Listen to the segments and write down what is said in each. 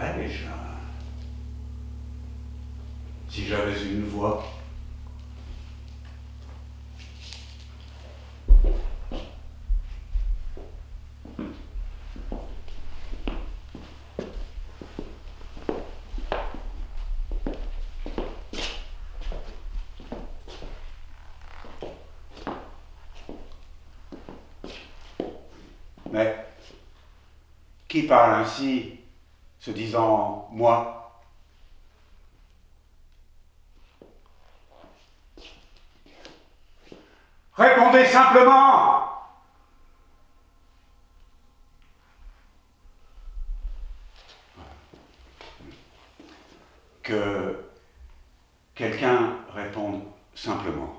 dirais-je, si j'avais une voix? Mais qui parle ainsi, se disant « moi » ? Répondez simplement! Que quelqu'un réponde simplement.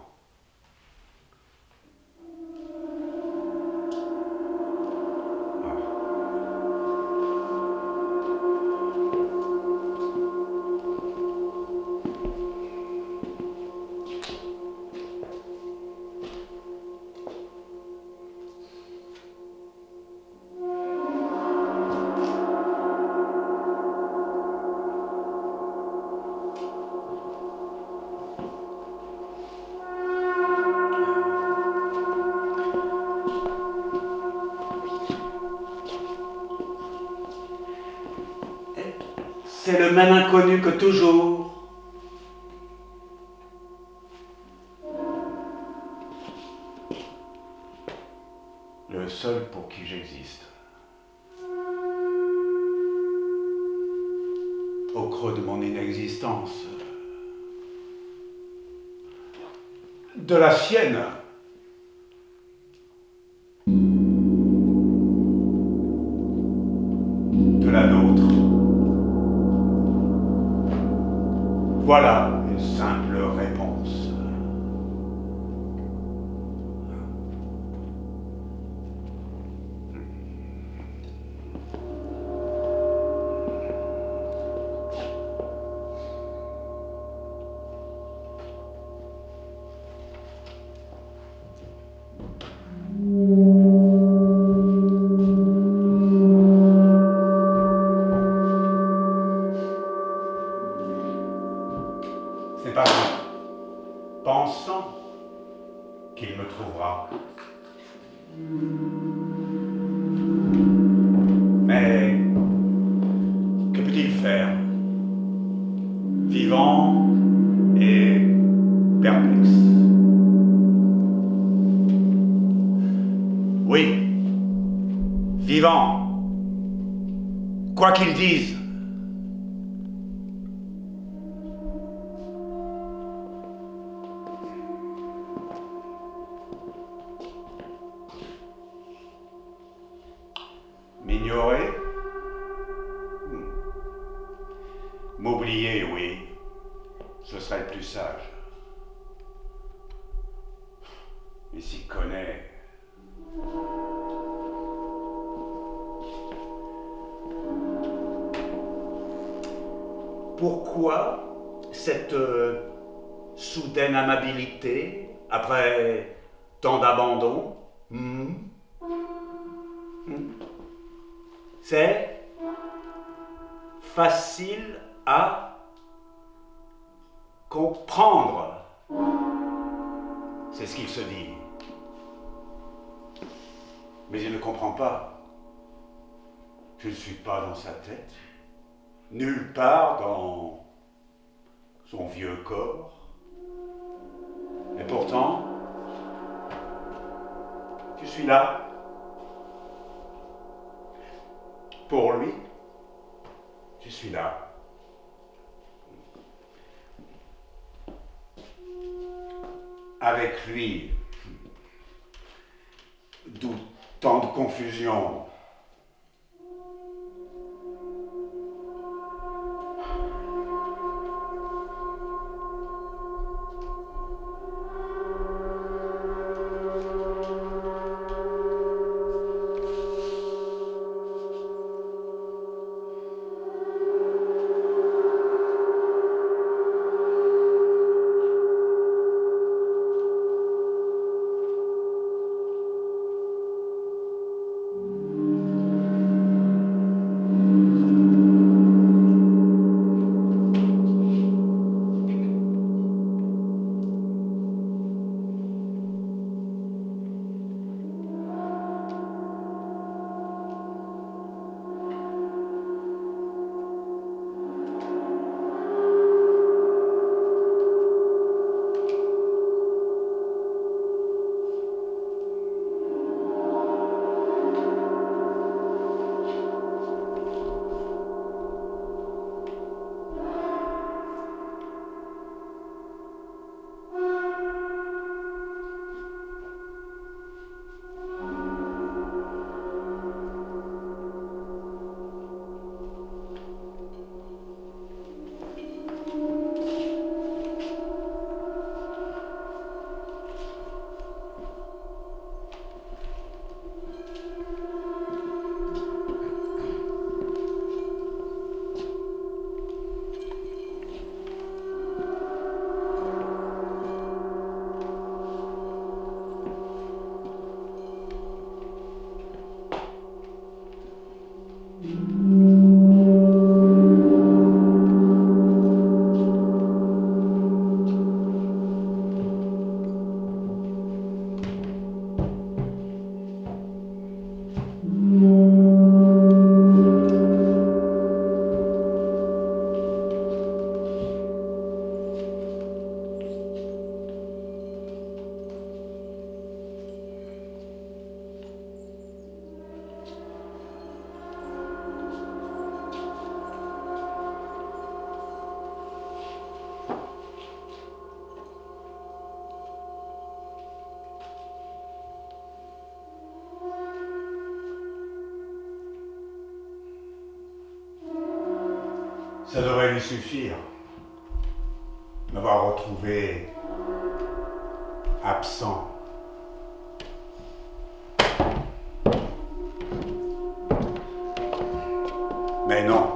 C'est le même inconnu que toujours. Le seul pour qui j'existe. Au creux de mon inexistence. De la sienne. De la nôtre. Voilà une simple réponse. Ce n'est pas en pensant qu'il me trouvera. Mais que peut-il faire? Vivant et perplexe. Oui, vivant, quoi qu'il dise. M'ignorer? M'oublier, oui, ce serait le plus sage. Mais s'y connaît. Pourquoi cette soudaine amabilité après tant d'abandon? C'est facile à comprendre. C'est ce qu'il se dit. Mais il ne comprend pas. Je ne suis pas dans sa tête, nulle part dans son vieux corps. Et pourtant, je suis là. Pour lui, je suis là. Avec lui, d'où tant de confusion. Ça devrait lui suffire. M'avoir retrouvé absent. Mais non.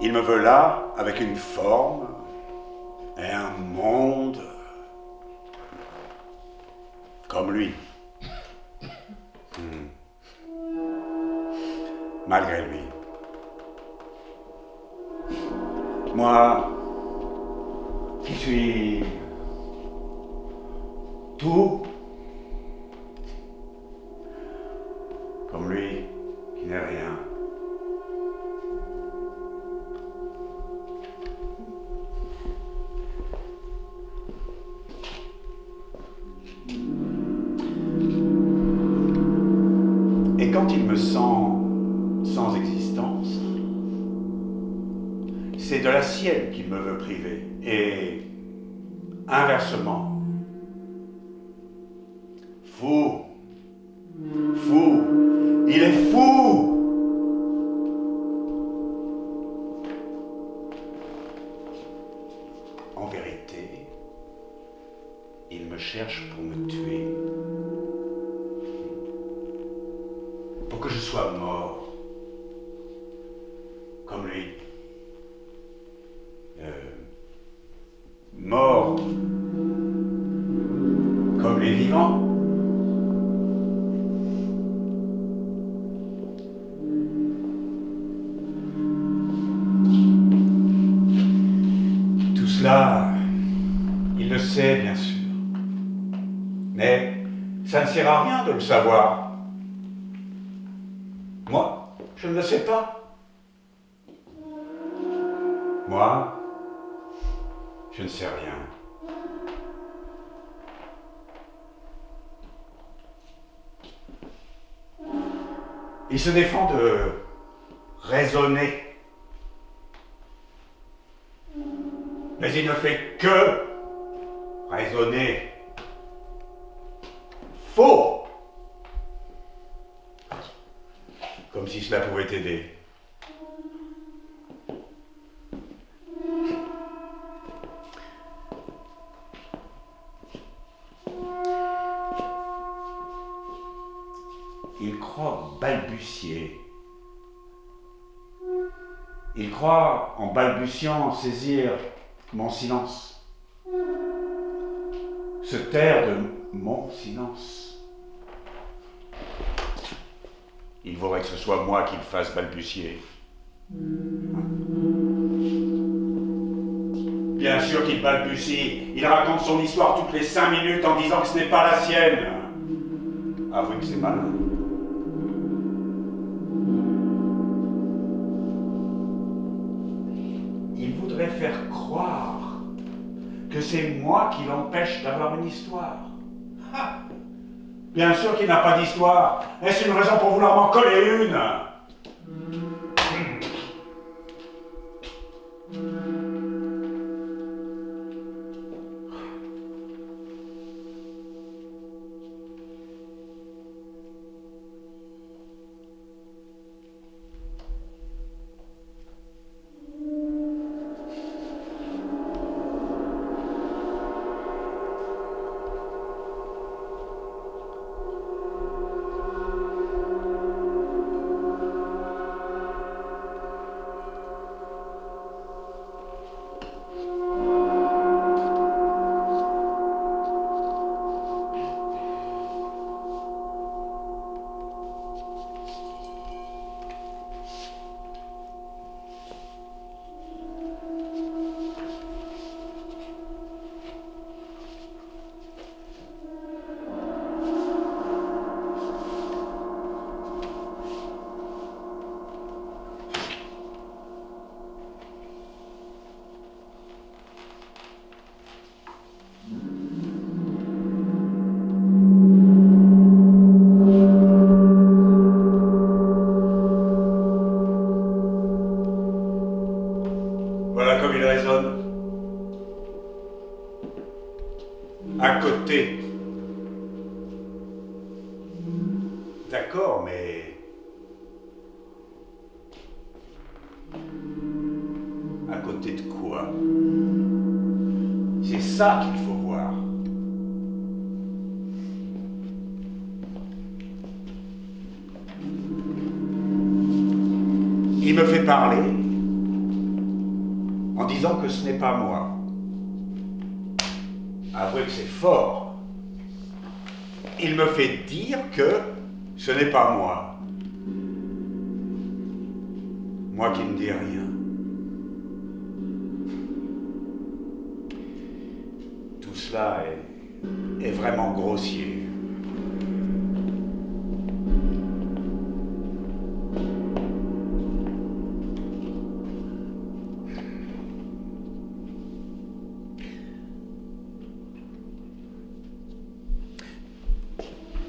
Il me veut là, avec une forme et un monde comme lui. Malgré lui. Moi, qui suis tout, comme lui, qui n'est rien. Et quand il me sent sans existence, c'est de la sienne qu'il me veut priver. Et inversement. Fou. Fou. Il est fou. En vérité, il me cherche pour me tuer. Pour que je sois mort. Comme lui. Mort. Comme les vivants. Tout cela, il le sait bien sûr. Mais ça ne sert à rien de le savoir. Moi, je ne le sais pas. Moi, je ne sais rien. Il se défend de raisonner. Mais il ne fait que raisonner. Faux! Comme si cela pouvait t'aider. Il croit balbutier. Il croit, en balbutiant, saisir mon silence. Se taire de mon silence. Il vaudrait que ce soit moi qui le fasse balbutier. Bien sûr qu'il balbutie. Il raconte son histoire toutes les 5 minutes en disant que ce n'est pas la sienne. Avouez que c'est malin. Il voudrait faire croire que c'est moi qui l'empêche d'avoir une histoire. Ha! Bien sûr qu'il n'a pas d'histoire. Est-ce une raison pour vouloir m'en coller une? Voilà comme il raisonne. À côté. D'accord, mais ça qu'il faut voir. Il me fait parler en disant que ce n'est pas moi. Avouez que c'est fort. Il me fait dire que ce n'est pas moi. Moi qui ne dis rien. Tout cela est vraiment grossier.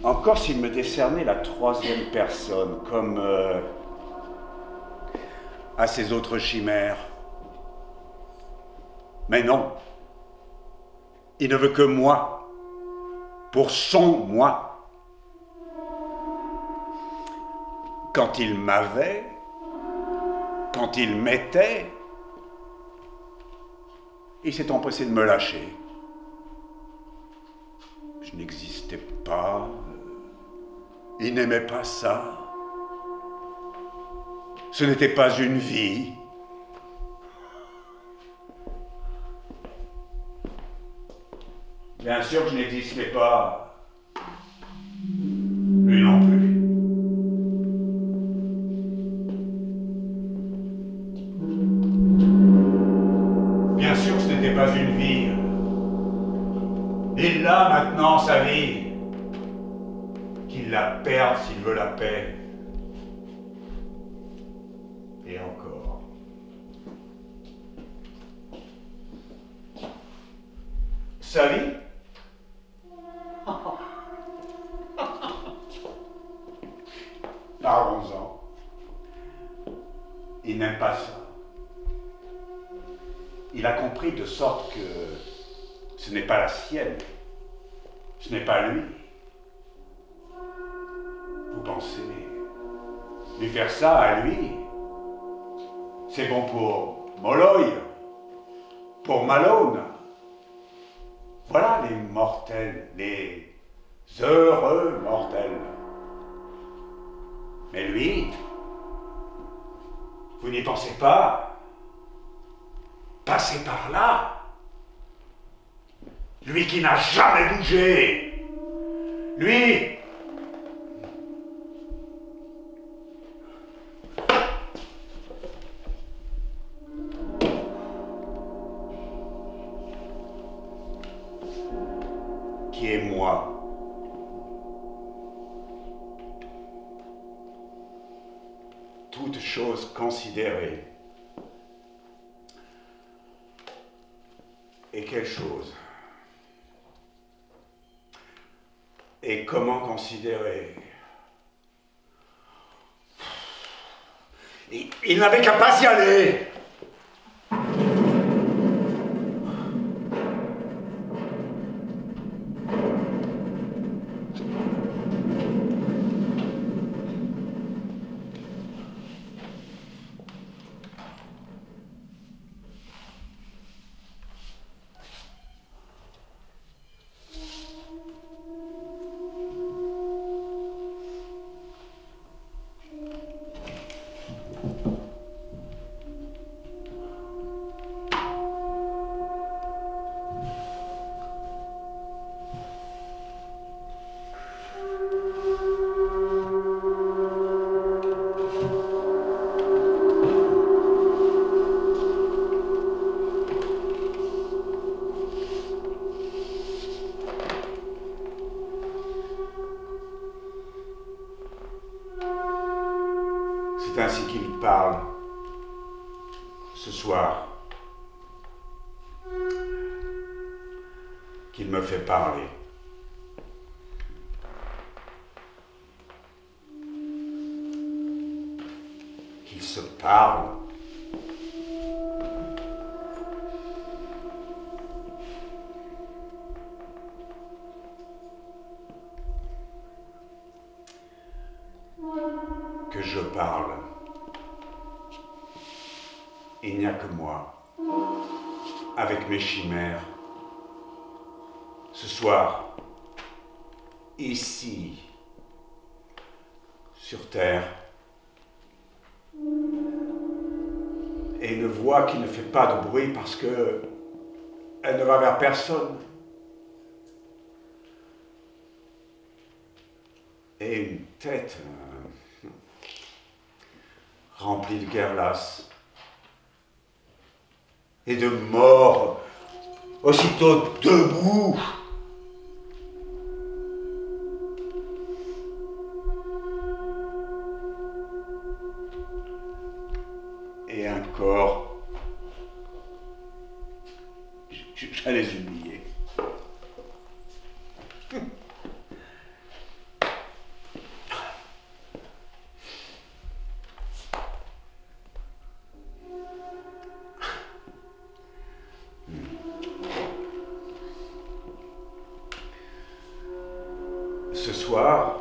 Encore s'il me décernait la troisième personne, comme à ces autres chimères. Mais non. Il ne veut que moi, pour son moi. Quand il m'avait, quand il m'était, il s'est empressé de me lâcher. Je n'existais pas. Il n'aimait pas ça. Ce n'était pas une vie. Bien sûr que je n'existais pas. Lui non plus. Bien sûr que ce n'était pas une vie. Il a maintenant sa vie. Qu'il la perde s'il veut la paix. Et encore. Sa vie? Parlons-en. Il n'aime pas ça. Il a compris de sorte que ce n'est pas la sienne. Ce n'est pas lui. Vous pensez lui faire ça à lui? C'est bon pour Molloy, pour Malone. Voilà les mortels, les heureux mortels. Mais lui, vous n'y pensez pas? Passez par là. Lui qui n'a jamais bougé. Lui qui est moi. Toute chose considérée. Et quelle chose? Et comment considérer? Il n'avait qu'à pas y aller. C'est ainsi qu'il parle ce soir, qu'il me fait parler. Qu'il se parle. Que je parle. Il n'y a que moi, avec mes chimères, Ce soir, ici, sur Terre, et une voix qui ne fait pas de bruit parce que elle ne va vers personne. Et une tête remplie de guerre lasse et de mort aussitôt debout. Et un corps, j'allais oublier. Ce soir,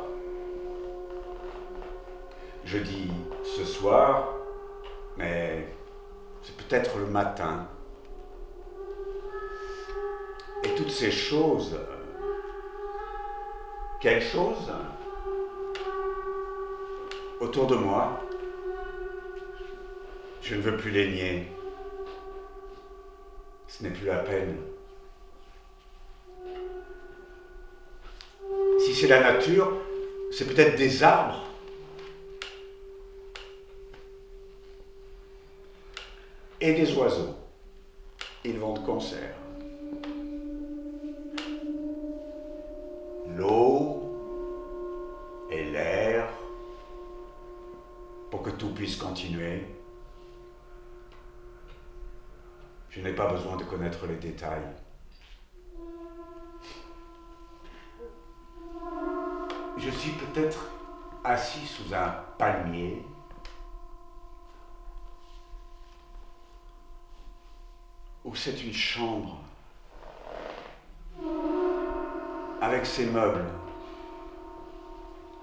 je dis ce soir, mais c'est peut-être le matin. Et toutes ces choses, quelles choses autour de moi, je ne veux plus les nier. Ce n'est plus la peine. Si c'est la nature, c'est peut-être des arbres. Et des oiseaux. Ils vont de concert. L'eau et l'air, pour que tout puisse continuer. Je n'ai pas besoin de connaître les détails. Je suis peut-être assis sous un palmier, ou c'est une chambre avec ses meubles,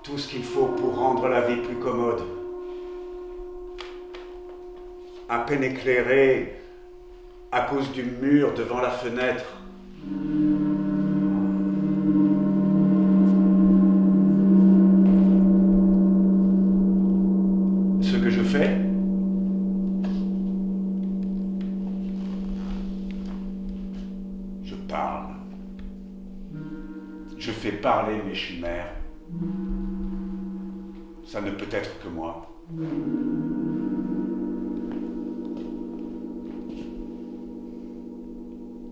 tout ce qu'il faut pour rendre la vie plus commode, à peine éclairée à cause du mur devant la fenêtre. Ce que je fais, je parle. Je fais parler mes chimères. Ça ne peut être que moi.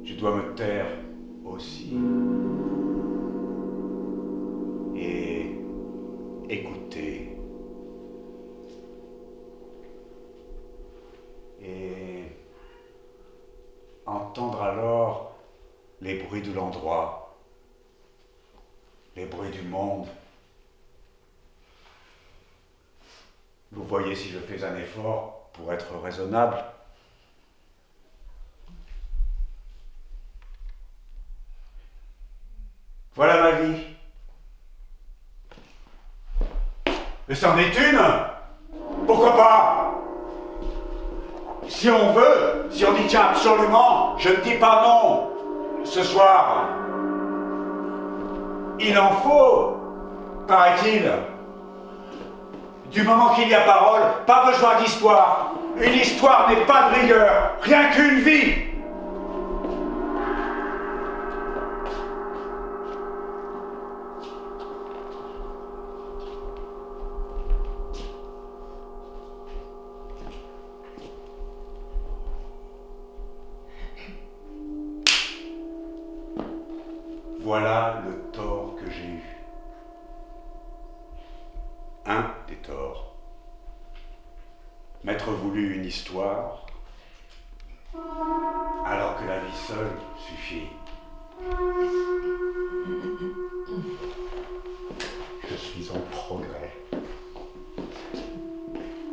Je dois me taire aussi. Et écouter. Et entendre alors les bruits de l'endroit, les bruits du monde. Vous voyez si je fais un effort pour être raisonnable. Voilà ma vie. Mais c'en est une. Pourquoi pas? Si on veut, si on dit tiens absolument, je ne dis pas non. Ce soir, il en faut, paraît-il. Du moment qu'il y a parole, pas besoin d'histoire. Une histoire n'est pas de rigueur, rien qu'une vie. Voilà le tort que j'ai eu. Un des torts. M'être voulu une histoire, alors que la vie seule suffit. Je suis en progrès.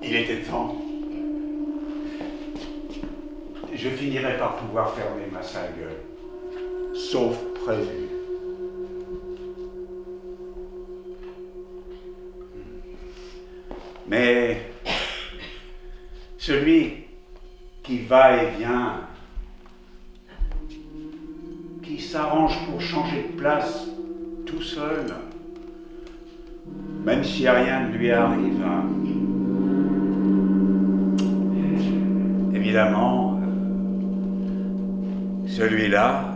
Il était temps. Je finirai par pouvoir fermer ma sale gueule, sauf prévu. Mais celui qui va et vient, qui s'arrange pour changer de place tout seul, même si rien ne lui arrive. Évidemment, celui-là,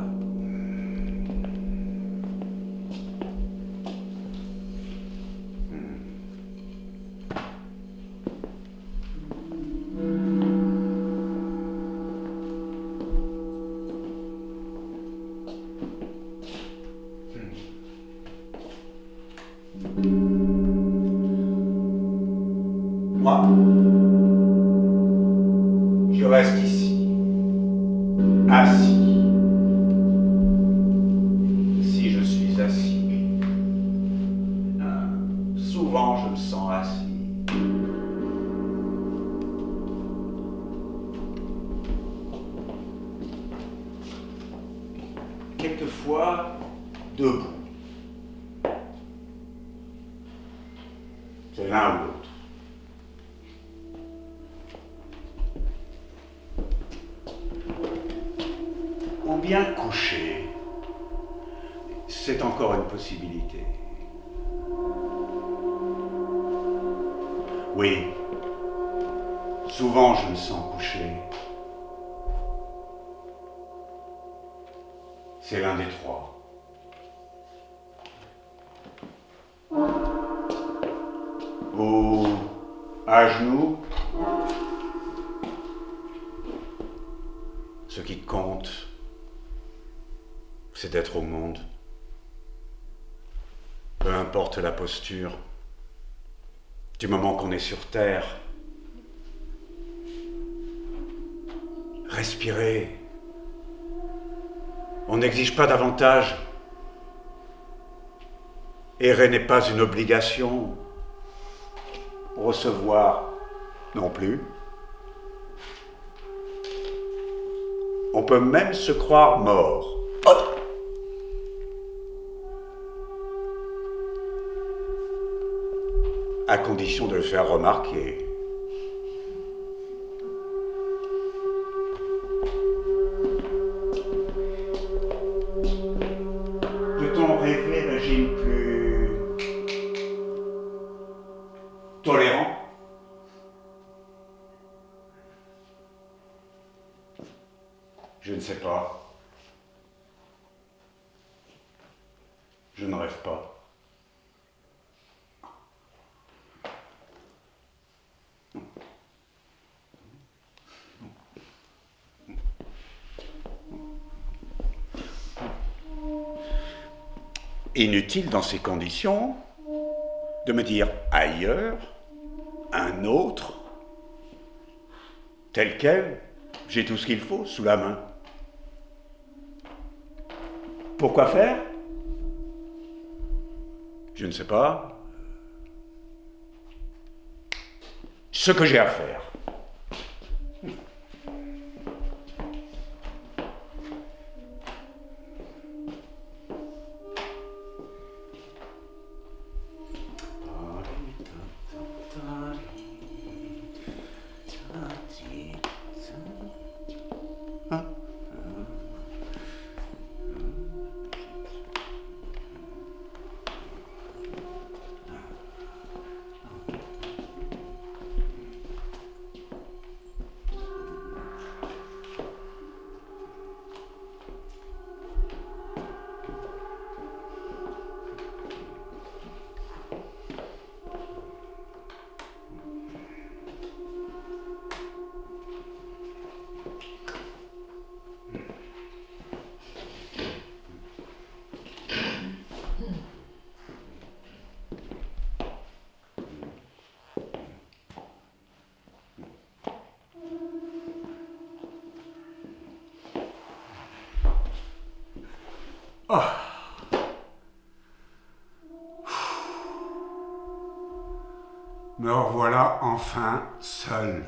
moi, je reste ici, assis. Si je suis assis, souvent je me sens assis. Quelquefois, debout. C'est l'un ou l'autre. Ou bien couché. C'est encore une possibilité. Oui, souvent je me sens couché. C'est l'un des trois. Ou à genoux. Ce qui compte, c'est d'être au monde. Peu importe la posture, du moment qu'on est sur terre. Respirer. On n'exige pas davantage. Errer n'est pas une obligation. Recevoir non plus. On peut même se croire mort. Hop. À condition de le faire remarquer. Peut-on rêver d'un régime plus tolérant? Je ne sais pas. Je ne rêve pas. Inutile dans ces conditions de me dire ailleurs, un autre, tel quel, j'ai tout ce qu'il faut sous la main. Pourquoi faire? Je ne sais pas. Ce que j'ai à faire. Oh. Me revoilà enfin seul.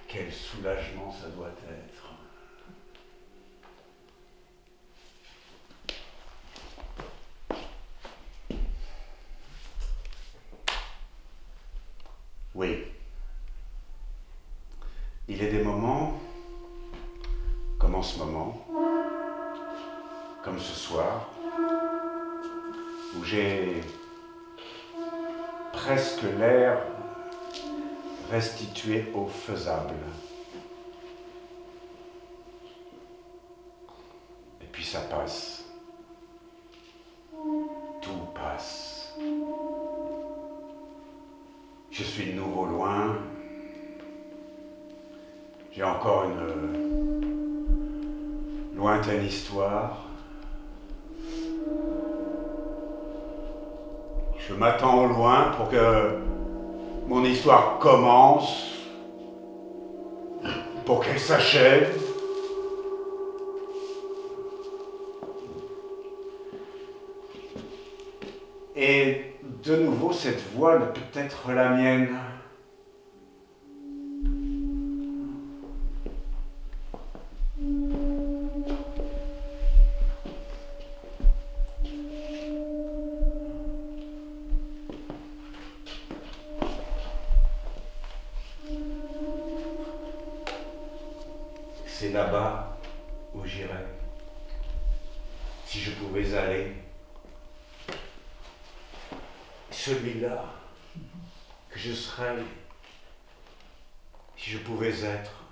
Quel soulagement ça doit être. Il y a des moments, comme en ce moment, comme ce soir, où j'ai presque l'air restitué au faisable. Et puis ça passe. Tout passe. Je suis de nouveau loin. J'ai encore une lointaine histoire. Je m'attends au loin pour que mon histoire commence, pour qu'elle s'achève. Et de nouveau, cette voix ne peut être la mienne. C'est là-bas où j'irais, si je pouvais aller. Celui-là que je serais, si je pouvais être.